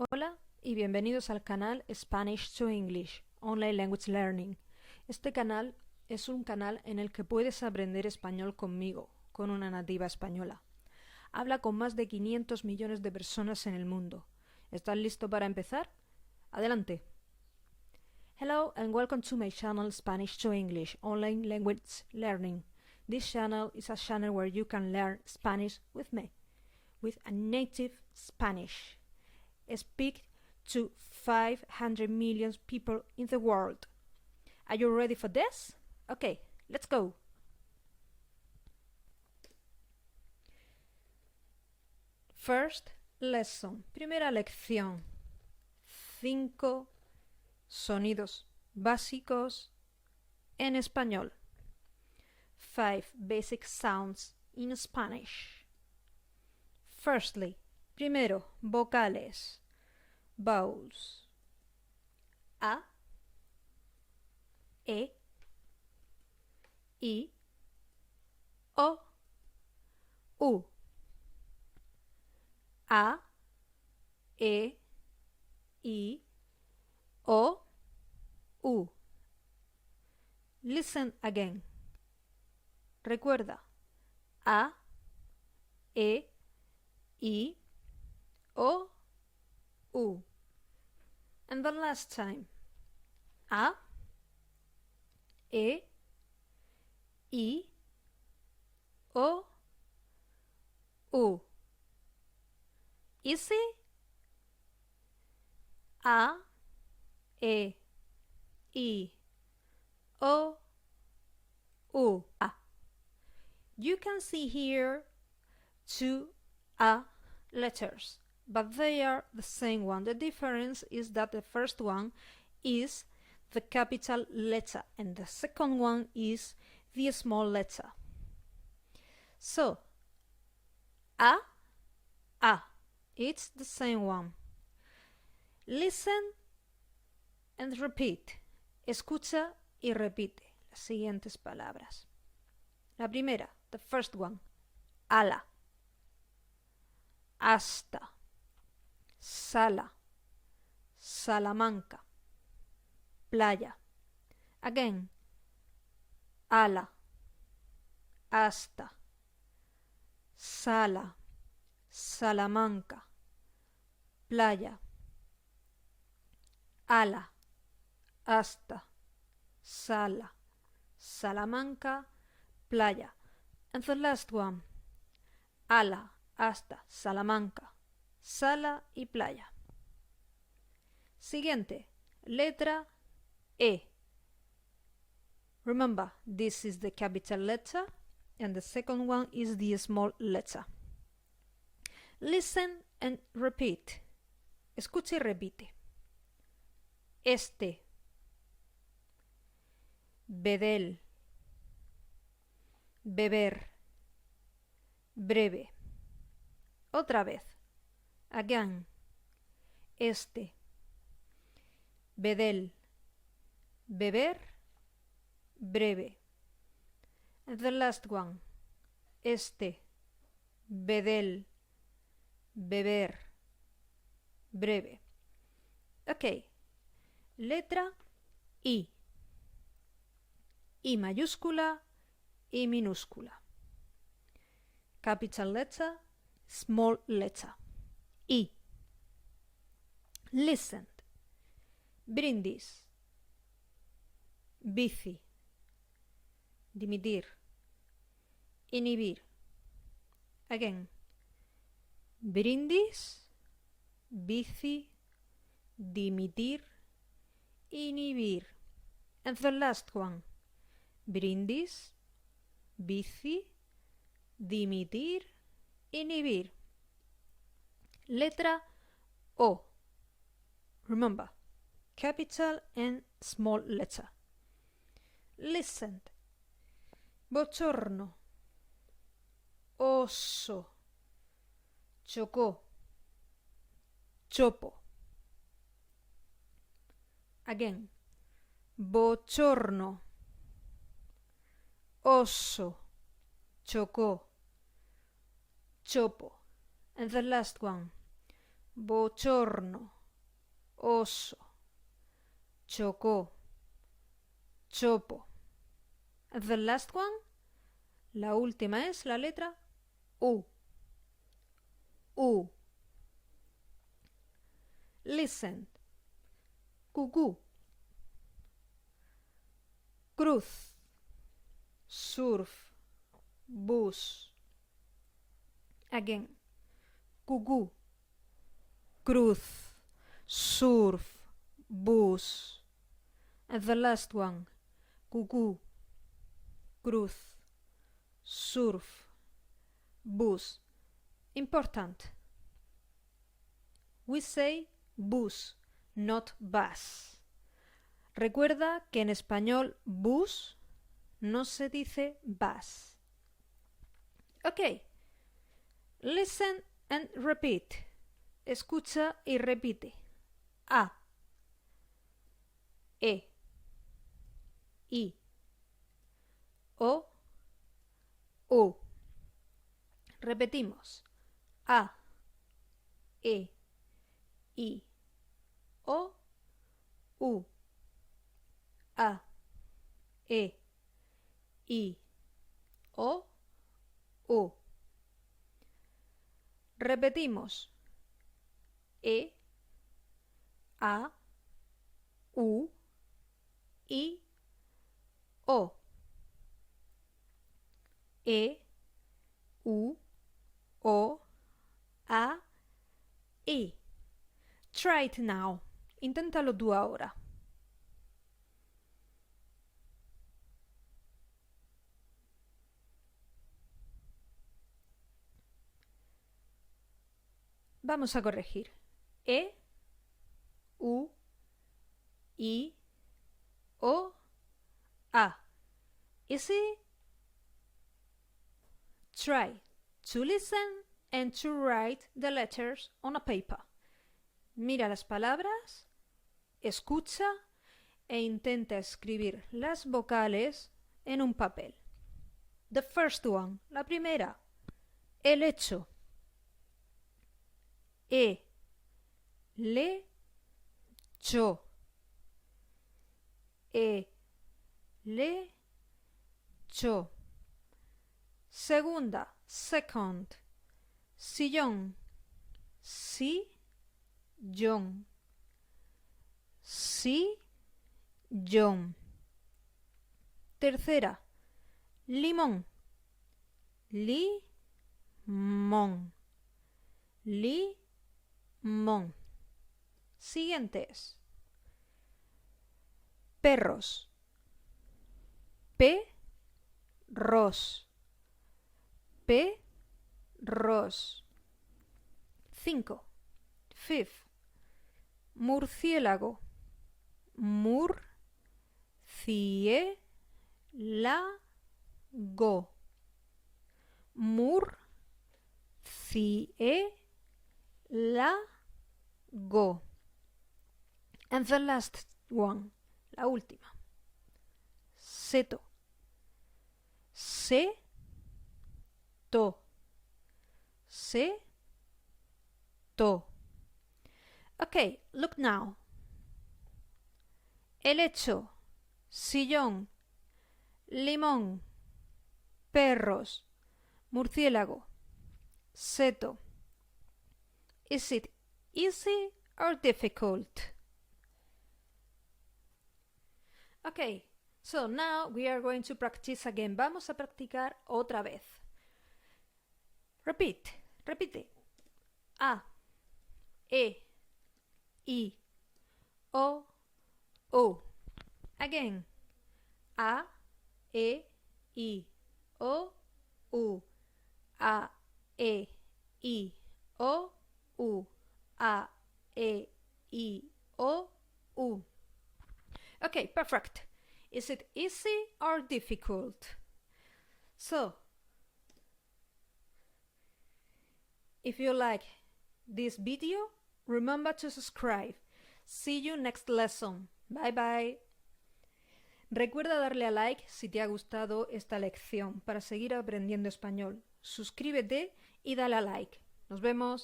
Hola y bienvenidos al canal Spanish to English, Online Language Learning. Este canal es un canal en el que puedes aprender español conmigo, con una nativa española. Habla con más de 500 millones de personas en el mundo. ¿Estás listo para empezar? Adelante. Hello and welcome to my channel Spanish to English, Online Language Learning. This channel is a channel where you can learn Spanish with me, with a native Spanish. Speak to 500 million people in the world. Are you ready for this? Okay, let's go. First lesson. Primera lección. 5 sonidos básicos en español. 5 basic sounds in Spanish. Firstly, primero, vocales. Vowels. A, E, I, O, U. A, E, I, O, U. Listen again. Recuerda. A, E, I, O, U. And the last time. A, E, I, O, U. Easy? A, E, I, O, U. A. You can see here two A letters, but they are the same one. The difference is that the first one is the capital letter and the second one is the small letter. So, A, it's the same one. Listen and repeat. Escucha y repite las siguientes palabras. La primera, the first one, ala, hasta, sala, Salamanca, playa. Again, ala, hasta, sala, Salamanca, playa. Ala, hasta, sala, Salamanca, playa. And the last one, ala, hasta, Salamanca, sala y playa. Siguiente, letra E. Remember, this is the capital letter and the second one is the small letter. Listen and repeat. Escucha y repite. Este, bedel, beber, breve. Otra vez. Again. Este, bedel, beber, breve. And the last one. Este, bedel, beber, breve. Okay. Letra I. I mayúscula, I minúscula. Capital letter, small letter. I. Listen. Brindis. Bici. Dimitir. Inhibir. Again. Brindis. Bici. Dimitir. Inhibir. And the last one. Brindis. Bici. Dimitir. Inhibir. Letra O. Remember, capital and small letter. Listen. Bochorno. Oso. Chocó. Chopo. Again. Bochorno. Oso. Chocó. Chopo. And the last one. bochorno, oso, chocó, chopo. The last one, la última es la letra U. U. Listen. Cucú. Cruz. Surf. Bus. Again. Cucú. Cruz. Surf. Bus. And the last one. Cucú. Cruz. Surf. Bus. Important. We say bus, not bus. Recuerda que en español bus no se dice bus. Ok. Listen and repeat. Escucha y repite. A. E. I. O. U. Repetimos. A. E. I. O. U. A. E. I. O. U. Repetimos. E. A. U. I. O. E. U. O. A. I. Try it now. Inténtalo tú ahora. Vamos a corregir. E, U, I, O, A. Easy? Try to listen and to write the letters on a paper. Mira las palabras, escucha e intenta escribir las vocales en un papel. The first one, la primera, el hecho. E, le, cho. E, le, cho. Segunda, second, sillón. Si, John. Si, John. Tercera, limón. Li, mon. Li, mon. Siguientes. Perros. P, ros. P, ros. 5. Fifth. Murciélago. Mur, cie, la, go. Mur, cie, la, go. And the last one, la última. Seto. Se, to. Se, to. Okay, look now. Helecho, sillón, limón, perros, murciélago, seto. Is it easy or difficult? Okay, so now we are going to practice again. Vamos a practicar otra vez. Repeat, repite. A, E, I, O, U. Again. A, E, I, O, U. A, E, I, O, U. A, E, I, O, U. Okay, perfect. Is it easy or difficult? So, if you like this video, remember to subscribe. See you next lesson. Bye bye. Recuerda darle a like si te ha gustado esta lección para seguir aprendiendo español. Suscríbete y dale a like. Nos vemos.